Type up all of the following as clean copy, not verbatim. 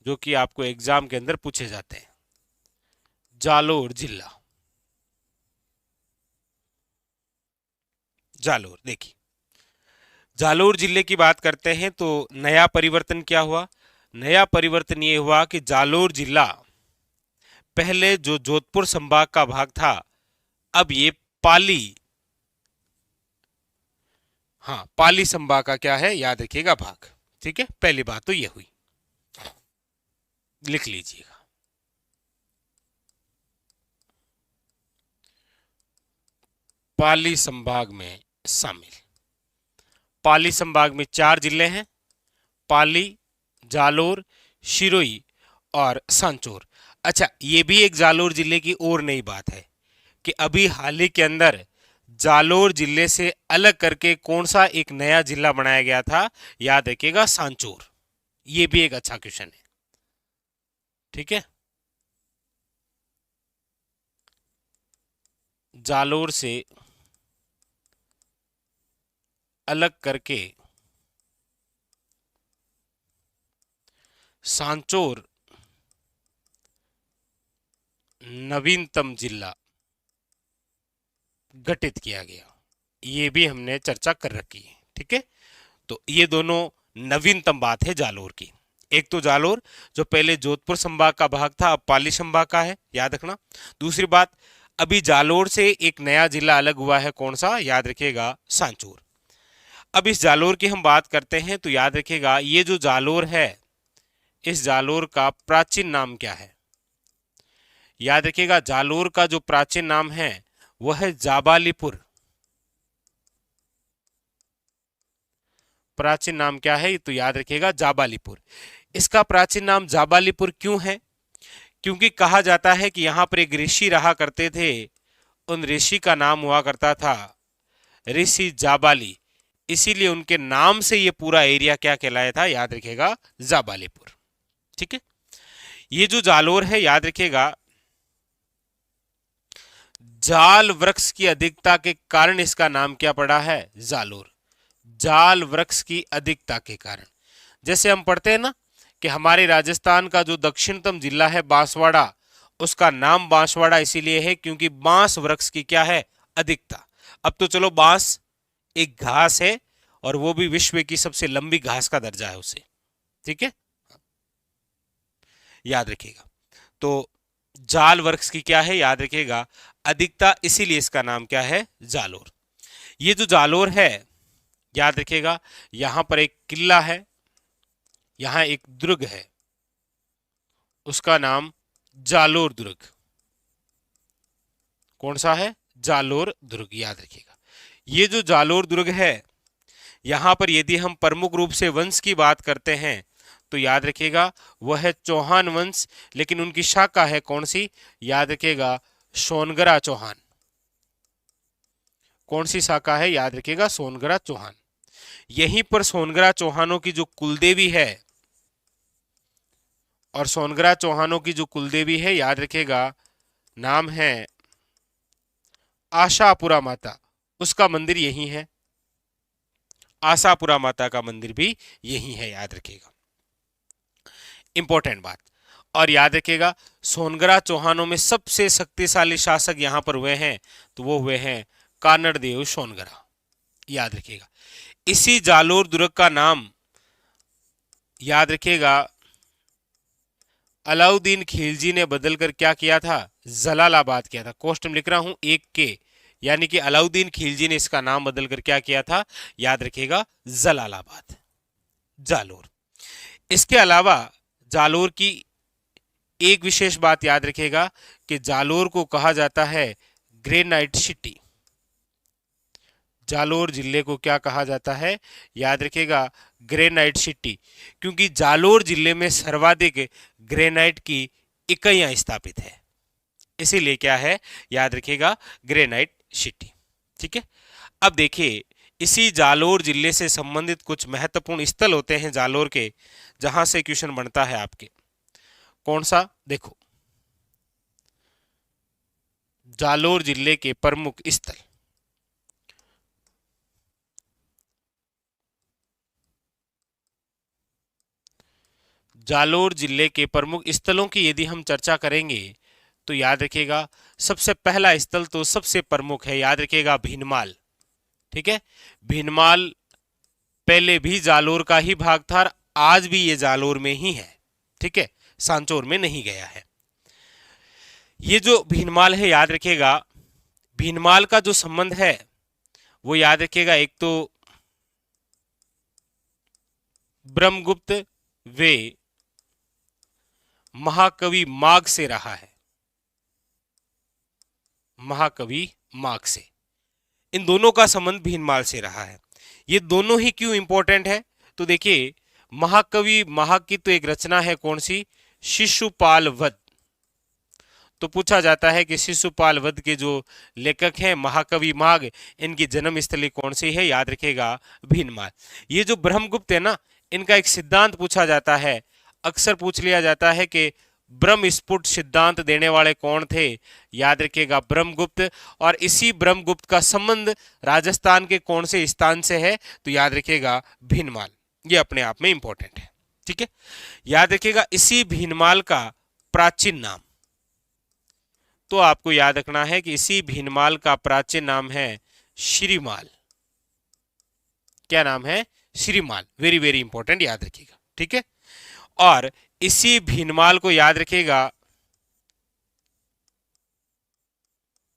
जो कि आपको एग्जाम के अंदर पूछे जाते हैं। जालोर जिला, जालोर देखिए, जालोर जिले की बात करते हैं तो नया परिवर्तन क्या हुआ? नया परिवर्तन ये हुआ कि जालोर जिला पहले जो जोधपुर संभाग का भाग था, अब ये पाली, हाँ पाली संभाग का क्या है, याद रखिएगा, भाग। ठीक है, पहली बात तो ये हुई, लिख लीजिएगा। पाली संभाग में शामिल। पाली संभाग में 4 जिले हैं, पाली, जालोर, सिरोही और सांचौर। अच्छा, ये भी एक जालोर जिले की और नई बात है कि अभी हाल ही के अंदर जालोर जिले से अलग करके कौन सा एक नया जिला बनाया गया था, याद रखिएगा, सांचौर। ये भी एक अच्छा क्वेश्चन है। ठीक है, जालोर से अलग करके सांचौर नवीनतम जिला गठित किया गया, ये भी हमने चर्चा कर रखी है। ठीक है, तो ये दोनों नवीनतम बात है जालोर की। एक तो जालोर जो पहले जोधपुर संभाग का भाग था, अब पाली संभाग का है, याद रखना। दूसरी बात, अभी जालोर से एक नया जिला अलग हुआ है, कौन सा, याद रखिएगा, सांचौर। अब इस जालोर की हम बात करते हैं तो याद रखिएगा, ये जो जालोर है, इस जालोर का प्राचीन नाम क्या है? याद रखिएगा, जालोर का जो प्राचीन नाम है वह है जाबालीपुर। प्राचीन नाम क्या है, तो याद रखिएगा, जाबालीपुर। इसका प्राचीन नाम जाबालीपुर क्यों है? क्योंकि कहा जाता है कि यहां पर एक ऋषि रहा करते थे, उन ऋषि का नाम हुआ करता था ऋषि जाबाली, इसीलिए उनके नाम से ये पूरा एरिया क्या कहलाया था, याद रखिएगा, जाबालीपुर। ठीक है, ये जो जालोर है, याद रखिएगा, जाल वृक्ष की अधिकता के कारण इसका नाम क्या पड़ा है, जालोर। जाल वृक्ष की अधिकता के कारण, जैसे हम पढ़ते हैं ना कि हमारे राजस्थान का जो दक्षिणतम जिला है बांसवाड़ा, उसका नाम बांसवाड़ा इसीलिए है क्योंकि बांस वृक्ष की क्या है, अधिकता। अब तो चलो, बांस एक घास है और वो भी विश्व की सबसे लंबी घास का दर्जा है उसे। ठीक है, याद रखिएगा। तो जाल वृक्ष की क्या है, याद रखिएगा, अधिकता, इसीलिए इसका नाम क्या है, जालोर। ये जो जालोर है, याद रखिएगा, यहां पर एक किला है, यहां एक दुर्ग है, उसका नाम जालोर दुर्ग। कौन सा है, जालोर दुर्ग, याद रखिएगा। ये जो जालोर दुर्ग है, यहां पर यदि हम प्रमुख रूप से वंश की बात करते हैं तो याद रखिएगा वह है चौहान वंश, लेकिन उनकी शाखा है कौन सी, याद रखिएगा, सोनगरा चौहान। कौन सी शाखा है, याद रखिएगा, सोनगरा चौहान। यहीं पर सोनगरा चौहानों की जो कुलदेवी है, और सोनगरा चौहानों की जो कुलदेवी है, याद रखिएगा, नाम है आशापुरा माता, उसका मंदिर यही है। आशापुरा माता का मंदिर भी यही है, याद रखिएगा, इंपॉर्टेंट बात। और याद रखिएगा, सोनगरा चौहानों में सबसे शक्तिशाली शासक यहां पर हुए हैं तो वो हुए हैं कानड़ देव सोनगरा, याद रखिएगा। इसी जालोर दुर्ग का नाम, याद रखिएगा, अलाउद्दीन खिलजी ने बदलकर क्या किया था, जलालाबाद किया था। कोष्ट में लिख रहा हूं 1 के, यानी कि अलाउद्दीन खिलजी ने इसका नाम बदलकर क्या किया था, याद रखिएगा, जलालाबाद, जालोर। इसके अलावा जालोर की एक विशेष बात याद रखिएगा कि जालोर को कहा जाता है ग्रेनाइट सिटी। जालोर जिले को क्या कहा जाता है, याद रखिएगा, ग्रेनाइट सिटी, क्योंकि जालोर जिले में सर्वाधिक ग्रेनाइट की इकाइयां स्थापित है, इसीलिए क्या है, याद रखिएगा, ग्रेनाइट सिटी। ठीक है, अब देखिए, इसी जालोर जिले से संबंधित कुछ महत्वपूर्ण स्थल होते हैं जालोर के, जहां से क्वेश्चन बनता है आपके। कौन सा, देखो, जालोर जिले के प्रमुख स्थल, जालोर जिले के प्रमुख स्थलों की यदि हम चर्चा करेंगे तो याद रखिएगा सबसे पहला स्थल तो सबसे प्रमुख है, याद रखिएगा भीनमाल। ठीक है, भीनमाल पहले भी जालोर का ही भाग था और आज भी ये जालोर में ही है। ठीक है, सांचौर में नहीं गया है। ये जो भीनमाल है याद रखिएगा, भीनमाल का जो संबंध है वो याद रखिएगा एक तो ब्रह्मगुप्त वे महाकवि माघ से रहा है, महाकवि माघ से, इन दोनों का संबंध भीनमाल से रहा है। ये दोनों ही क्यों इंपॉर्टेंट है, तो देखिए महाकवि माघ की तो एक रचना है कौन सी, शिशुपाल वध। तो पूछा जाता है कि शिशुपाल वध के जो लेखक हैं महाकवि माघ, इनकी जन्म स्थली कौन सी है, याद रखिएगा भीनमाल। ये जो ब्रह्मगुप्त है ना, इनका एक सिद्धांत पूछा जाता है, अक्सर पूछ लिया जाता है कि ब्रह्म स्फुट सिद्धांत देने वाले कौन थे, याद रखिएगा ब्रह्मगुप्त। और इसी ब्रह्मगुप्त का संबंध राजस्थान के कौन से स्थान से है, तो याद रखिएगा भीनमाल। ये अपने आप में इंपॉर्टेंट है। ठीक है, याद रखिएगा इसी भीनमाल का प्राचीन नाम, तो आपको याद रखना है कि इसी भीनमाल का प्राचीन नाम है श्रीमाल। क्या नाम है, श्रीमाल। वेरी वेरी इंपॉर्टेंट, याद रखिएगा। ठीक है, और इसी भीनमाल को याद रखिएगा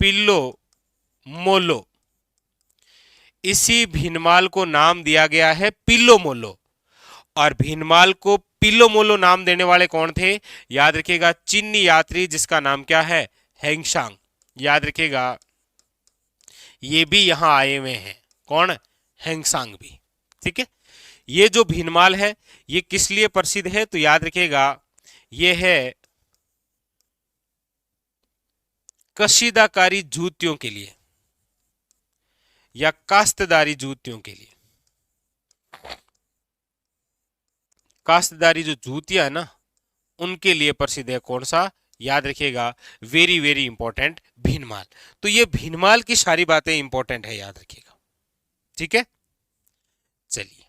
पिल्लो मोलो, इसी भीनमाल को नाम दिया गया है पिल्लो मोलो। और भीनमाल को पिल्लो मोलो नाम देने वाले कौन थे, याद रखिएगा चीनी यात्री जिसका नाम क्या है, हेंगशांग। याद रखिएगा ये भी यहां आए हुए हैं, कौन, हेंगशांग भी। ठीक है, ये जो भीनमाल है ये किस लिए प्रसिद्ध है, तो याद रखिएगा ये है कशीदाकारी जूतियों के लिए या काश्तदारी जूतियों के लिए। काश्तदारी जो जूतियां है ना, उनके लिए प्रसिद्ध है कौन सा, याद रखिएगा वेरी वेरी इंपॉर्टेंट भीनमाल। तो ये भीनमाल की सारी बातें इंपॉर्टेंट है, याद रखिएगा। ठीक है, चलिए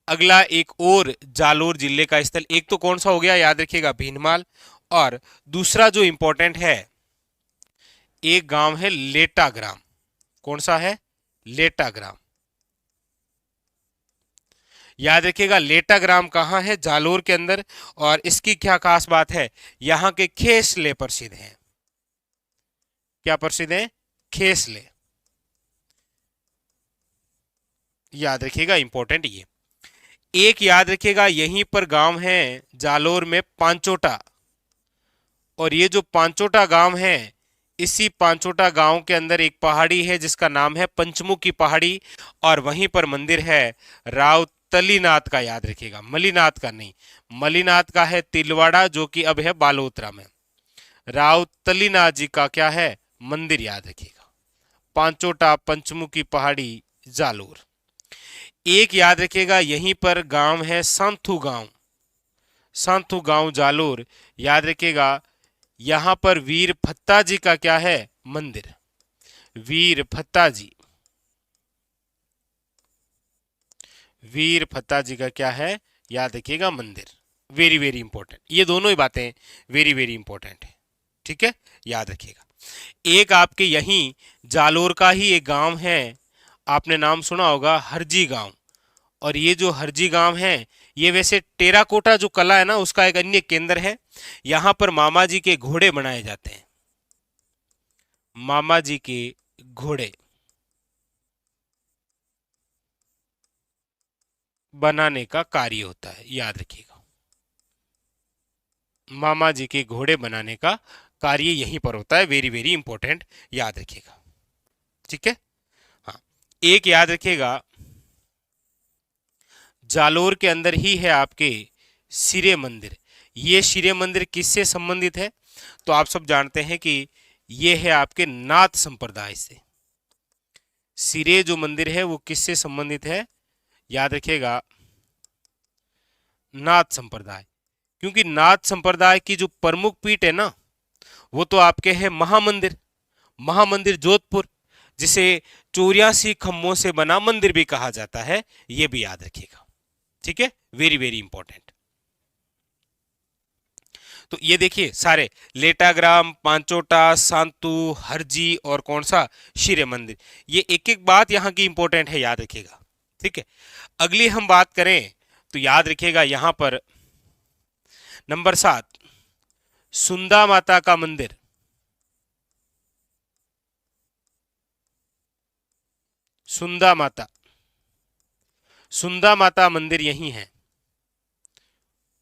अगला एक और जालोर जिले का स्थल, एक तो कौन सा हो गया, याद रखिएगा भीनमाल, और दूसरा जो इंपॉर्टेंट है एक गांव है लेटा ग्राम। कौन सा है, लेटा ग्राम। याद रखिएगा लेटा ग्राम कहां है, जालोर के अंदर। और इसकी क्या खास बात है, यहां के खेसले प्रसिद्ध हैं। क्या प्रसिद्ध है, खेसले। याद रखिएगा इंपॉर्टेंट ये। एक याद रखिएगा यहीं पर गांव है जालोर में पांचोटा, और ये जो पांचोटा गांव है, इसी पांचोटा गांव के अंदर एक पहाड़ी है जिसका नाम है पंचमुखी पहाड़ी, और वहीं पर मंदिर है राव तलीनाथ का। याद रखिएगा मलीनाथ का नहीं, मलीनाथ का है तिलवाड़ा जो कि अब है बालोतरा में। राव तलीनाथ जी का क्या है, मंदिर। याद रखिएगा पांचोटा पंचमुखी पहाड़ी जालोर। एक याद रखिएगा यहीं पर गांव है सांथू गांव, सांथू गांव जालोर। याद रखिएगा यहां पर वीर फत्ता जी का क्या है, मंदिर। वीर फत्ता जी, वीर फत्ता जी का क्या है, याद रखिएगा मंदिर। वेरी वेरी इंपॉर्टेंट, ये दोनों ही बातें वेरी वेरी इंपॉर्टेंट है। ठीक है, याद रखिएगा। एक आपके यहीं जालोर का ही एक गांव है, आपने नाम सुना होगा हरजी गांव। और ये जो हरजी गांव है ये वैसे टेराकोटा जो कला है ना उसका एक अन्य केंद्र है। यहां पर मामा जी के घोड़े बनाए जाते हैं, मामा जी के घोड़े बनाने का कार्य होता है। याद रखिएगा मामा जी के घोड़े बनाने का कार्य यहीं पर होता है। वेरी वेरी इंपॉर्टेंट, याद रखिएगा। ठीक है, हाँ एक याद रखिएगा जालोर के अंदर ही है आपके सिरे मंदिर। ये सिरे मंदिर किससे संबंधित है, तो आप सब जानते हैं कि ये है आपके नाथ संप्रदाय से। सिरे जो मंदिर है वो किससे संबंधित है, याद रखिएगा नाथ संप्रदाय। क्योंकि नाथ संप्रदाय की जो प्रमुख पीठ है ना वो तो आपके है महामंदिर, महामंदिर जोधपुर, जिसे 84 खम्भों से बना मंदिर भी कहा जाता है। ये भी याद रखिएगा। ठीक है, वेरी वेरी इंपॉर्टेंट। तो ये देखिए सारे लेटाग्राम, पांचोटा, सांतु, हरजी और कौन सा शिरे मंदिर, ये एक एक बात यहाँ की इंपॉर्टेंट है, याद रखिएगा। ठीक है, अगली हम बात करें तो याद रखिएगा यहां पर नंबर 7 सुंदा माता का मंदिर। सुंदा माता, सुंदा माता मंदिर यही है,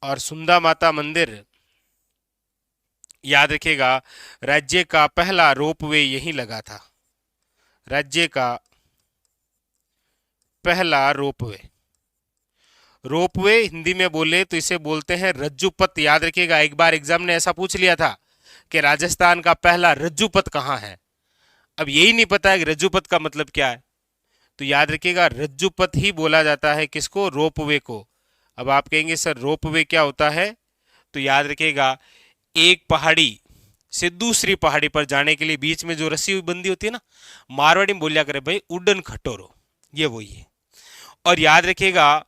और सुंदा माता मंदिर याद रखिएगा राज्य का पहला रोपवे यहीं लगा था। राज्य का पहला रोपवे, रोपवे हिंदी में बोले तो इसे बोलते हैं रज्जुपथ। याद रखिएगा एक बार एग्जाम ने ऐसा पूछ लिया था कि राजस्थान का पहला रज्जुपथ कहाँ है। अब यही नहीं पता है कि रज्जुपथ का मतलब क्या है, तो याद रखिएगा रज्जुपथ ही बोला जाता है किसको, रोपवे को। अब आप कहेंगे सर रोपवे क्या होता है, तो याद रखिएगा एक पहाड़ी से दूसरी पहाड़ी पर जाने के लिए बीच में जो रस्सी हुई बंदी होती है ना, मारवाड़ी में बोलिया करे भाई उड्डन खटोरो, ये वही है। और याद रखिएगा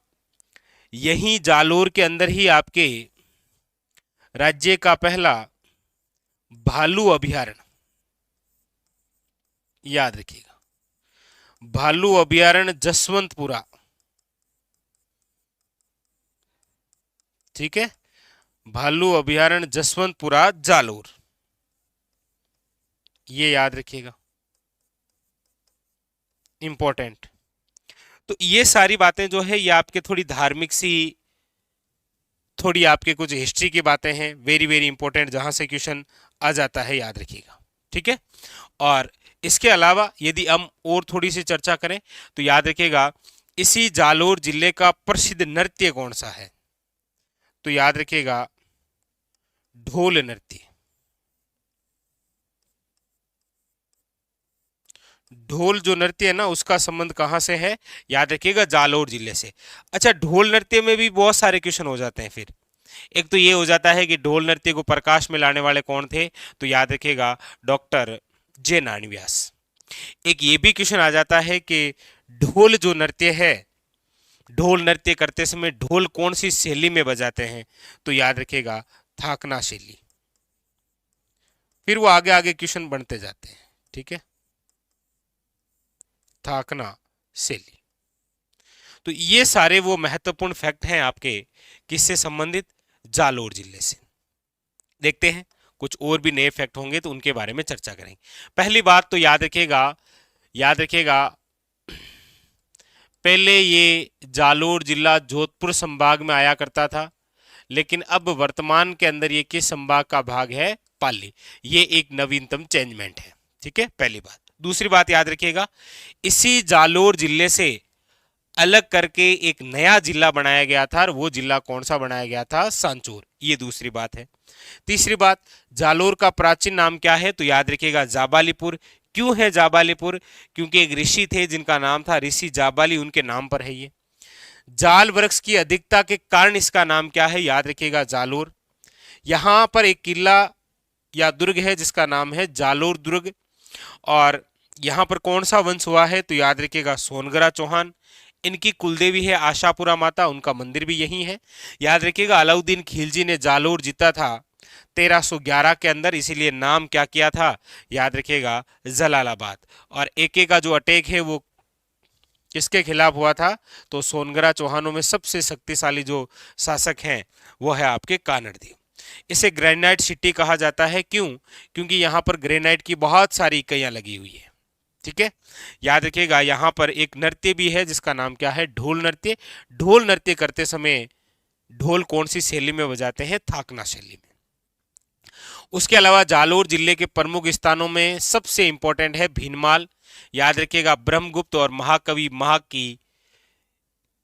यहीं जालोर के अंदर ही आपके राज्य का पहला भालू अभयारण्य, याद रखिएगा भालू अभयारण्य जसवंतपुरा। ठीक है, भालू अभयारण्य जसवंतपुरा जालोर, ये याद रखिएगा, इंपॉर्टेंट। तो ये सारी बातें जो है ये आपके थोड़ी धार्मिक सी, थोड़ी आपके कुछ हिस्ट्री की बातें हैं, वेरी वेरी इंपॉर्टेंट, जहां से क्वेश्चन आ जाता है, याद रखिएगा। ठीक है, और इसके अलावा यदि हम और थोड़ी सी चर्चा करें तो याद रखिएगा इसी जालोर जिले का प्रसिद्ध नृत्य कौन सा है, तो याद रखिएगा ढोल नृत्य। ढोल जो नृत्य है ना उसका संबंध कहां से है, याद रखिएगा जालोर जिले से। अच्छा, ढोल नृत्य में भी बहुत सारे क्वेश्चन हो जाते हैं फिर। एक तो ये हो जाता है कि ढोल नृत्य को प्रकाश में लाने वाले कौन थे, तो याद रखिएगा डॉक्टर जे नानव्यास। एक ये भी क्वेश्चन आ जाता है कि ढोल जो नृत्य है, ढोल नृत्य करते समय ढोल कौन सी शैली में बजाते हैं, तो याद रखिएगा थाकना शैली। फिर वो आगे आगे क्वेश्चन बढ़ते जाते हैं। ठीक है, थाकना शैली। तो ये सारे वो महत्वपूर्ण फैक्ट हैं आपके किससे संबंधित, जालोर जिले से। देखते हैं कुछ और भी नए फैक्ट होंगे तो उनके बारे में चर्चा करेंगे। पहली बात तो याद रखिएगा, याद रखिएगा पहले ये जालोर जिला जोधपुर संभाग में आया करता था, लेकिन अब वर्तमान के अंदर ये किस संभाग का भाग है, पाली। ये एक नवीनतम चेंजमेंट है। ठीक है, पहली बात। दूसरी बात याद रखिएगा इसी जालोर जिले से अलग करके एक नया जिला बनाया गया था, और वो जिला कौन सा बनाया गया था, सांचौर। ये दूसरी बात है। तीसरी बात, जालोर का प्राचीन नाम क्या है, तो याद रखिएगा जाबालीपुर। क्यों है जाबालीपुर, क्योंकि एक ऋषि थे जिनका नाम था ऋषि जाबाली, उनके नाम पर है ये। जाल वृक्ष की अधिकता के कारण इसका नाम क्या है, याद रखिएगा जालोर। यहां पर एक किला या दुर्ग है जिसका नाम है जालोर दुर्ग, और यहां पर कौन सा वंश हुआ है, तो याद रखिएगा सोनगरा चौहान। इनकी कुलदेवी है आशापुरा माता, उनका मंदिर भी यही है। याद रखिएगा अलाउद्दीन खिलजी ने जालोर जीता था 1311 के अंदर, इसीलिए नाम क्या किया था, याद रखिएगा जलालाबाद। और एके का जो अटैक है वो किसके खिलाफ हुआ था, तो सोनगरा चौहानों में सबसे शक्तिशाली जो शासक हैं वो है आपके कानड़देव। इसे ग्रेनाइट सिटी कहा जाता है, क्यों, क्योंकि यहाँ पर ग्रेनाइट की बहुत सारी इकाइयां लगी हुई है। ठीक है, याद रखिएगा यहाँ पर एक नृत्य भी है जिसका नाम क्या है, ढोल नृत्य। ढोल नृत्य करते समय ढोल कौन सी शैली में बजाते हैं, थाकना शैली में। उसके अलावा जालोर जिले के प्रमुख स्थानों में सबसे इंपॉर्टेंट है भीनमाल। याद रखिएगा ब्रह्मगुप्त और महाकवि माह की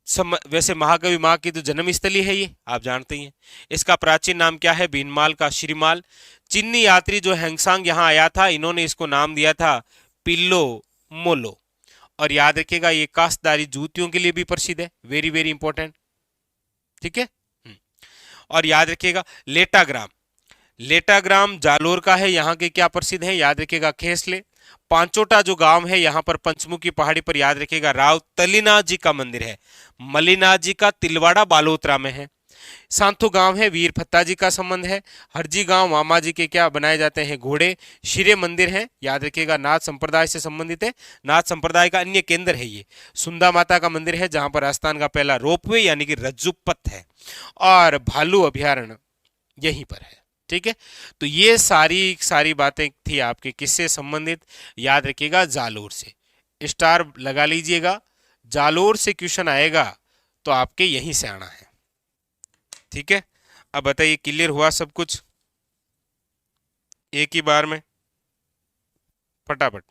वैसे महाकवि माह की तो जन्मस्थली है ये, आप जानते ही हैं। इसका प्राचीन नाम क्या है, भीनमाल का श्रीमाल। चीनी यात्री जो हैंगसांग यहाँ आया था, इन्होंने इसको नाम दिया था पिल्लो मोलो। और याद रखिएगा ये काश्तदारी जूतियों के लिए भी प्रसिद्ध है, वेरी वेरी इंपॉर्टेंट। ठीक है, और याद रखिएगा लेटाग्राम। लेटाग्राम जालोर का है, यहाँ के क्या प्रसिद्ध है, याद रखिएगा खेसले। पांचोटा जो गांव है यहाँ पर पंचमुखी पहाड़ी पर, याद रखिएगा राव तलीनाथ जी का मंदिर है। मलिनाथ जी का तिलवाड़ा बालोतरा में है। सांथो गांव है, वीर फत्ता जी का संबंध है। हरजी गांव मामा जी के क्या बनाए जाते हैं, घोड़े। शिरे मंदिर है, याद रखिएगा नाथ संप्रदाय से संबंधित है, नाथ संप्रदाय का अन्य केंद्र है ये। सुंदा माता का मंदिर है जहां पर राजस्थान का पहला रोपवे यानी कि रज्जु पथ है। और भालू अभ्यारण्य यहीं पर है। ठीक है, तो ये सारी सारी बातें थी आपके किससे संबंधित, याद रखिएगा जालोर से। स्टार लगा लीजिएगा, जालोर से क्वेश्चन आएगा तो आपके यहीं से आना है। ठीक है, अब बताइए क्लियर हुआ सब कुछ एक ही बार में, फटाफट।